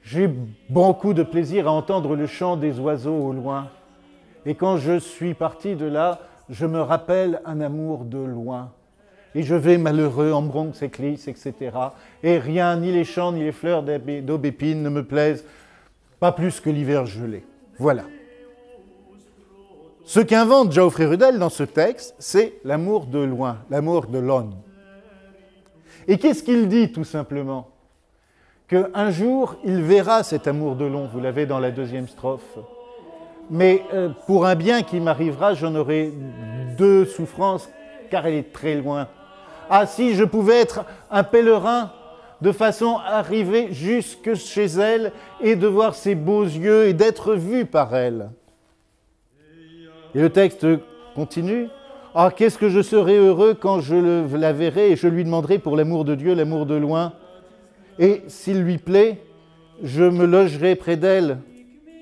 j'ai beaucoup de plaisir à entendre le chant des oiseaux au loin. Et quand je suis parti de là, je me rappelle un amour de loin. Et je vais malheureux en Bronx et Clis, etc. Et rien, ni les champs, ni les fleurs d'aubépine ne me plaisent, pas plus que l'hiver gelé. Voilà. Ce qu'invente Geoffrey Rudel dans ce texte, c'est l'amour de loin, l'amour de l'on. Et qu'est-ce qu'il dit tout simplement? Qu'un jour, il verra cet amour de long, vous l'avez dans la deuxième strophe. Mais pour un bien qui m'arrivera, j'en aurai deux souffrances, car elle est très loin. Ah, si je pouvais être un pèlerin, de façon à arriver jusque chez elle et de voir ses beaux yeux et d'être vu par elle. Et le texte continue. Ah, qu'est-ce que je serai heureux quand je la verrai et je lui demanderai pour l'amour de Dieu, l'amour de loin. Et s'il lui plaît, je me logerai près d'elle,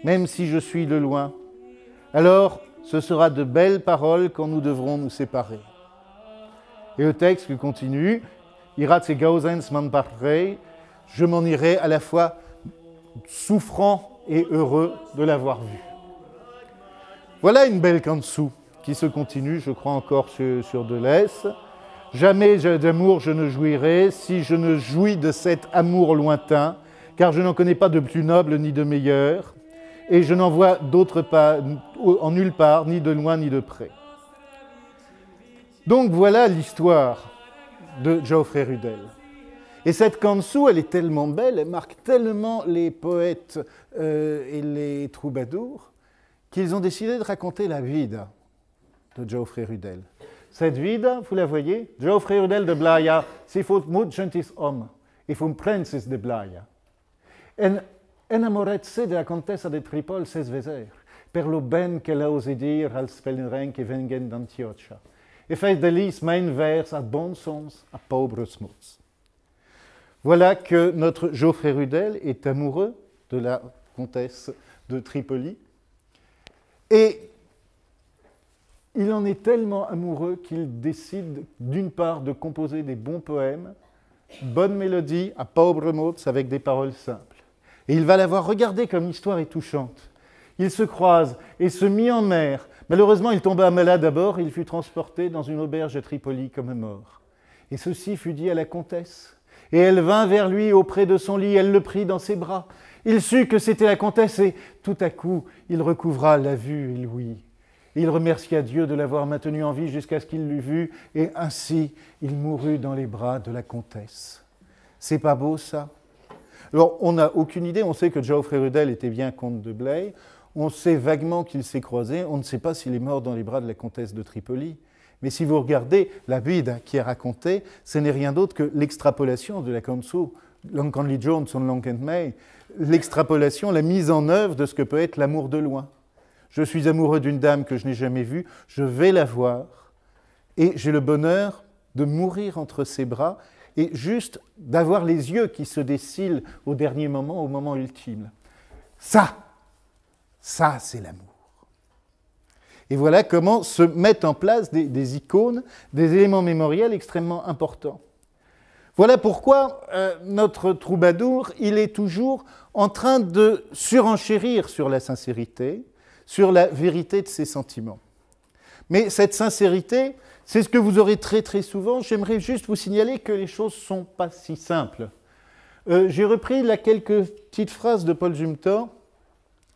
même si je suis de loin. Alors, ce sera de belles paroles quand nous devrons nous séparer. Et le texte continue, Irat se gausens man parrei, je m'en irai à la fois souffrant et heureux de l'avoir vue. Voilà une belle canzone qui se continue, je crois encore sur Deleuze. Jamais d'amour je ne jouirai si je ne jouis de cet amour lointain, car je n'en connais pas de plus noble ni de meilleur, et je n'en vois d'autre pas, en nulle part, ni de loin ni de près. Donc voilà l'histoire de Geoffrey Rudel. Et cette canzone, elle est tellement belle, elle marque tellement les poètes et les troubadours, qu'ils ont décidé de raconter la vida de Geoffrey Rudel. Cette vida, vous la voyez, Geoffrey Rudel de Blaia, si faut moed gentis homme, et fum princes de Blaia. En enamoret-se de la contessa de Tripol 16 vezer, per lo ben qu'elle a osé dire als pèlerins que vengen d'Antiocha. Et fait delis mein vers à bon sens, à pauvres smuts. Voilà que notre Geoffrey Rudel est amoureux de la comtesse de Tripoli. Et il en est tellement amoureux qu'il décide d'une part de composer des bons poèmes, bonnes mélodies, à pauvres mots, avec des paroles simples. Et il va la voir, regardez comme l'histoire est touchante. Il se croise et se mit en mer. Malheureusement, il tomba malade d'abord et il fut transporté dans une auberge à Tripoli comme mort. Et ceci fut dit à la comtesse. Et elle vint vers lui auprès de son lit, elle le prit dans ses bras. Il sut que c'était la comtesse et tout à coup, il recouvra la vue et l'ouïe. Il remercia Dieu de l'avoir maintenu en vie jusqu'à ce qu'il l'eût vu et ainsi il mourut dans les bras de la comtesse. C'est pas beau ça? Alors, on n'a aucune idée, on sait que Geoffrey Rudel était bien comte de Blaye, on sait vaguement qu'il s'est croisé, on ne sait pas s'il est mort dans les bras de la comtesse de Tripoli. Mais si vous regardez la vida qui est racontée, ce n'est rien d'autre que l'extrapolation de la canzone L'Uncan Lee Jones on L'Uncan May, l'extrapolation, la mise en œuvre de ce que peut être l'amour de loin. Je suis amoureux d'une dame que je n'ai jamais vue, je vais la voir, et j'ai le bonheur de mourir entre ses bras, et juste d'avoir les yeux qui se décilent au dernier moment, au moment ultime. Ça c'est l'amour. Et voilà comment se mettent en place des icônes, des éléments mémoriels extrêmement importants. Voilà pourquoi notre troubadour, il est toujours en train de surenchérir sur la sincérité, sur la vérité de ses sentiments. Mais cette sincérité, c'est ce que vous aurez très très souvent. J'aimerais juste vous signaler que les choses ne sont pas si simples. J'ai repris là quelques petites phrases de Paul Zumthor,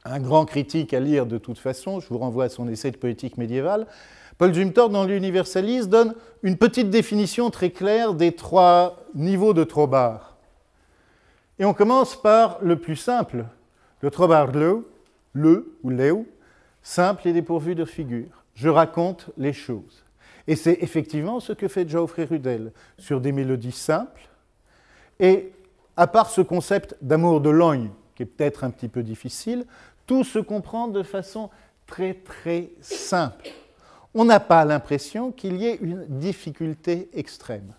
un grand critique à lire de toute façon, je vous renvoie à son essai de poétique médiévale. Paul Zumthor, dans l'Universaliste, donne une petite définition très claire des 3 niveaux de Trobar. Et on commence par le plus simple, le Trobar le ou léo, simple et dépourvu de figure. Je raconte les choses. Et c'est effectivement ce que fait Geoffrey Rudel, sur des mélodies simples. Et à part ce concept d'amour de l'ogne, qui est peut-être un petit peu difficile, tout se comprend de façon très très simple. On n'a pas l'impression qu'il y ait une difficulté extrême.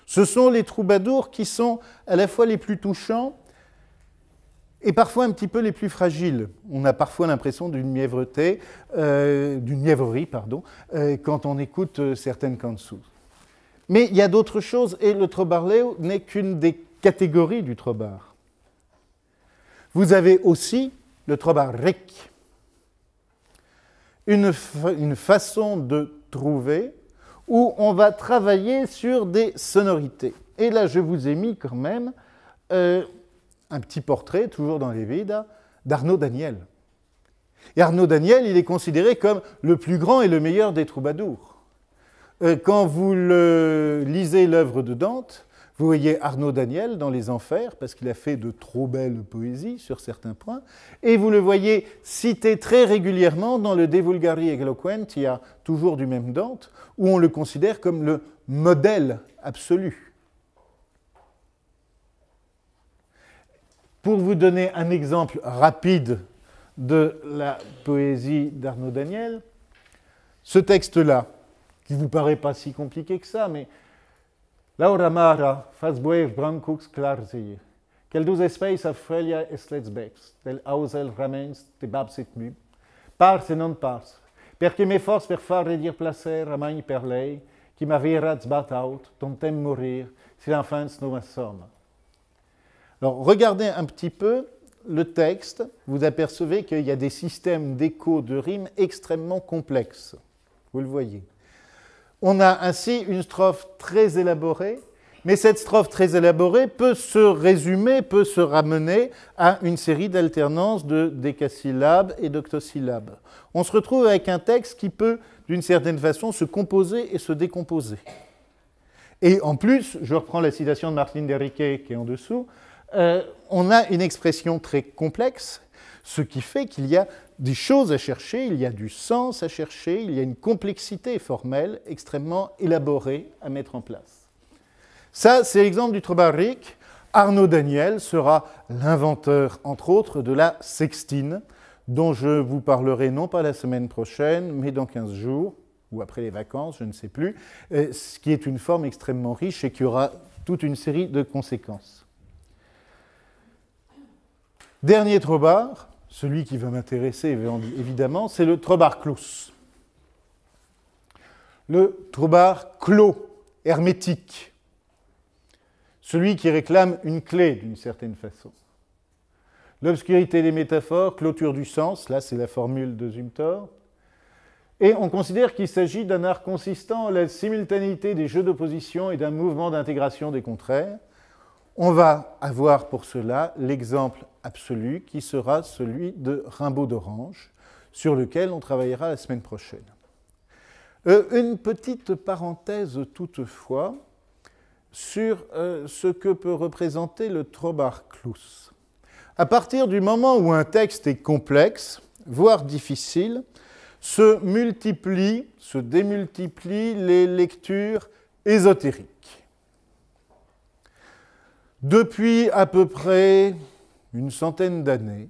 Ce sont les troubadours qui sont à la fois les plus touchants et parfois un petit peu les plus fragiles. On a parfois l'impression d'une mièvrerie, quand on écoute certaines cançons. Mais il y a d'autres choses, et le trobarléo n'est qu'une des catégories du trobar. Vous avez aussi le trobarric, une façon de trouver où on va travailler sur des sonorités. Et là, je vous ai mis quand même un petit portrait, toujours dans les Védas, d'Arnaud Daniel. Et Arnaud Daniel, il est considéré comme le plus grand et le meilleur des troubadours. Quand vous lisez l'œuvre de Dante, vous voyez Arnaud Daniel dans les Enfers, parce qu'il a fait de trop belles poésies sur certains points, et vous le voyez cité très régulièrement dans le De Vulgari Eloquentia, toujours du même Dante, où on le considère comme le modèle absolu. Pour vous donner un exemple rapide de la poésie d'Arnaud Daniel, ce texte-là, qui ne vous paraît pas si compliqué que ça, mais Laura Mara, faz boev brancux clarzie, quel douze espèces a frelia eslets bex, del ausel ramens de babsit mu, pars et non pars, perché me force per far redir placer a magni per lei, qui m'averats bat out, tontem mourir, si l'enfance nous assomme. Alors, regardez un petit peu le texte, vous apercevez qu'il y a des systèmes d'écho de rimes extrêmement complexes. Vous le voyez. On a ainsi une strophe très élaborée, mais cette strophe très élaborée peut se résumer, peut se ramener à une série d'alternances de décasyllabes et d'octosyllabes. On se retrouve avec un texte qui peut, d'une certaine façon, se composer et se décomposer. Et en plus, je reprends la citation de Martin Derriquet qui est en dessous, on a une expression très complexe, ce qui fait qu'il y a des choses à chercher, il y a du sens à chercher, il y a une complexité formelle extrêmement élaborée à mettre en place. Ça, c'est l'exemple du trobarric. Arnaud Daniel sera l'inventeur, entre autres, de la sextine, dont je vous parlerai non pas la semaine prochaine, mais dans 15 jours, ou après les vacances, je ne sais plus, ce qui est une forme extrêmement riche et qui aura toute une série de conséquences. Dernier trobar, celui qui va m'intéresser évidemment, c'est le trobar clos. Le trobar clos, hermétique. Celui qui réclame une clé d'une certaine façon. L'obscurité des métaphores, clôture du sens, là c'est la formule de Zumthor. Et on considère qu'il s'agit d'un art consistant en la simultanéité des jeux d'opposition et d'un mouvement d'intégration des contraires. On va avoir pour cela l'exemple absolu qui sera celui de Rimbaud d'Orange, sur lequel on travaillera la semaine prochaine. Une petite parenthèse toutefois sur ce que peut représenter le trobar clos. À partir du moment où un texte est complexe, voire difficile, se démultiplient les lectures ésotériques. Depuis à peu près une centaine d'années,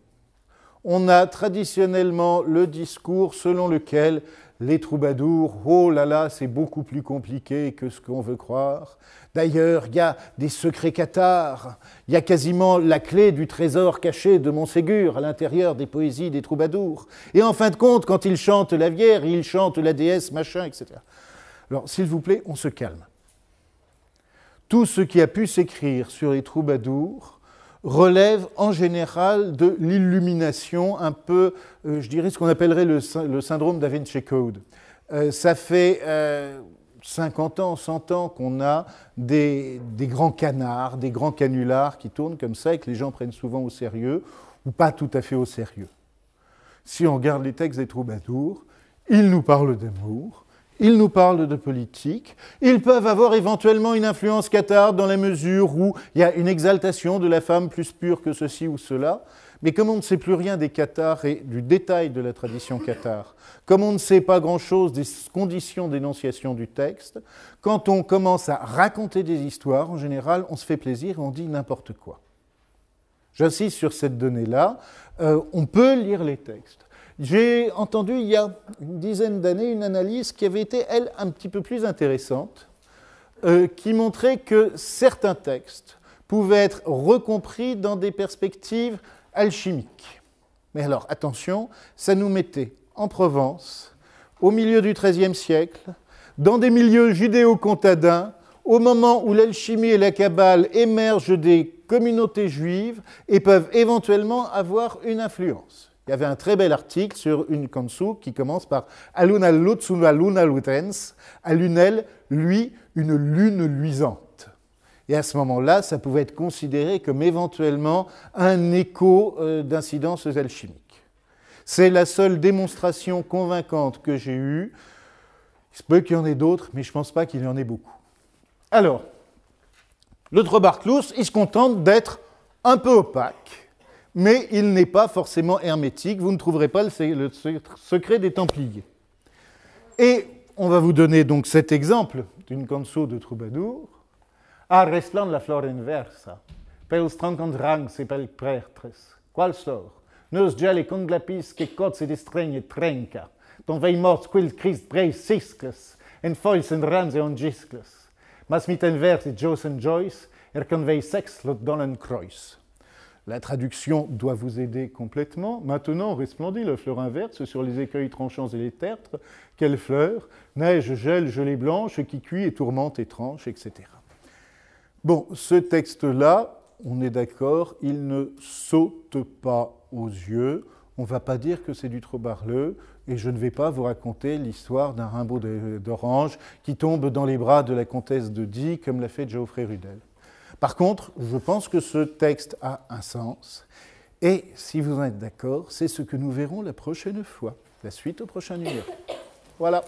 On a traditionnellement le discours selon lequel les troubadours, oh là là, c'est beaucoup plus compliqué que ce qu'on veut croire. D'ailleurs, il y a des secrets cathares, il y a quasiment la clé du trésor caché de Montségur à l'intérieur des poésies des troubadours. Et en fin de compte, quand ils chantent la Vierge, ils chantent la déesse, machin, etc. Alors, s'il vous plaît, on se calme. Tout ce qui a pu s'écrire sur les troubadours relève en général de l'illumination, un peu, je dirais, ce qu'on appellerait le syndrome Da Vinci Code. Ça fait 50 ans, 100 ans qu'on a des grands canards, des grands canulars qui tournent comme ça et que les gens prennent souvent au sérieux, ou pas tout à fait au sérieux. Si on regarde les textes des troubadours, ils nous parlent d'amour, ils nous parlent de politique, ils peuvent avoir éventuellement une influence catharde dans la mesure où il y a une exaltation de la femme plus pure que ceci ou cela, mais comme on ne sait plus rien des cathares et du détail de la tradition cathare, comme on ne sait pas grand-chose des conditions d'énonciation du texte, quand on commence à raconter des histoires, en général, on se fait plaisir et on dit n'importe quoi. J'insiste sur cette donnée-là, on peut lire les textes. J'ai entendu il y a une dizaine d'années une analyse qui avait été, elle, un petit peu plus intéressante, qui montrait que certains textes pouvaient être recompris dans des perspectives alchimiques. Mais alors, attention, ça nous mettait en Provence, au milieu du XIIIe siècle, dans des milieux judéo-comtadins, au moment où l'alchimie et la Kabbale émergent des communautés juives et peuvent éventuellement avoir une influence. Il y avait un très bel article sur une kansu qui commence par Alunal lutzuna luna lutens, Alunel, lui, une lune luisante. Et à ce moment-là, ça pouvait être considéré comme éventuellement un écho d'incidences alchimiques. C'est la seule démonstration convaincante que j'ai eue. Il se peut qu'il y en ait d'autres, mais je ne pense pas qu'il y en ait beaucoup. Alors, le Trobarclus, il se contente d'être un peu opaque, mais il n'est pas forcément hermétique. Vous ne trouverez pas le secret des Templiers. Et on va vous donner donc cet exemple d'une canso de troubadour. Arrestant la flor inversa, pels trancondrans et pel pretres, qual sor, nos geli conglapis que cots et distregne trenca, ton vei morts quil Christ brei ciscles, en foils en rans et en giscles, mas mit en vers et Jos en Joyce, convei sex lot donen croix. La traduction doit vous aider complètement. Maintenant, resplendit la fleur inverse sur les écueils tranchants et les tertres. Quelle fleur, neige, gel, gelée blanche, qui cuit et tourmente et tranche, etc. Bon, ce texte-là, on est d'accord, il ne saute pas aux yeux. On ne va pas dire que c'est du Trobarleux, et je ne vais pas vous raconter l'histoire d'un Rimbaud d'Orange qui tombe dans les bras de la comtesse de Die, comme l'a fait Geoffrey Rudel. Par contre, je pense que ce texte a un sens, et si vous en êtes d'accord, c'est ce que nous verrons la prochaine fois, la suite au prochain numéro. Voilà.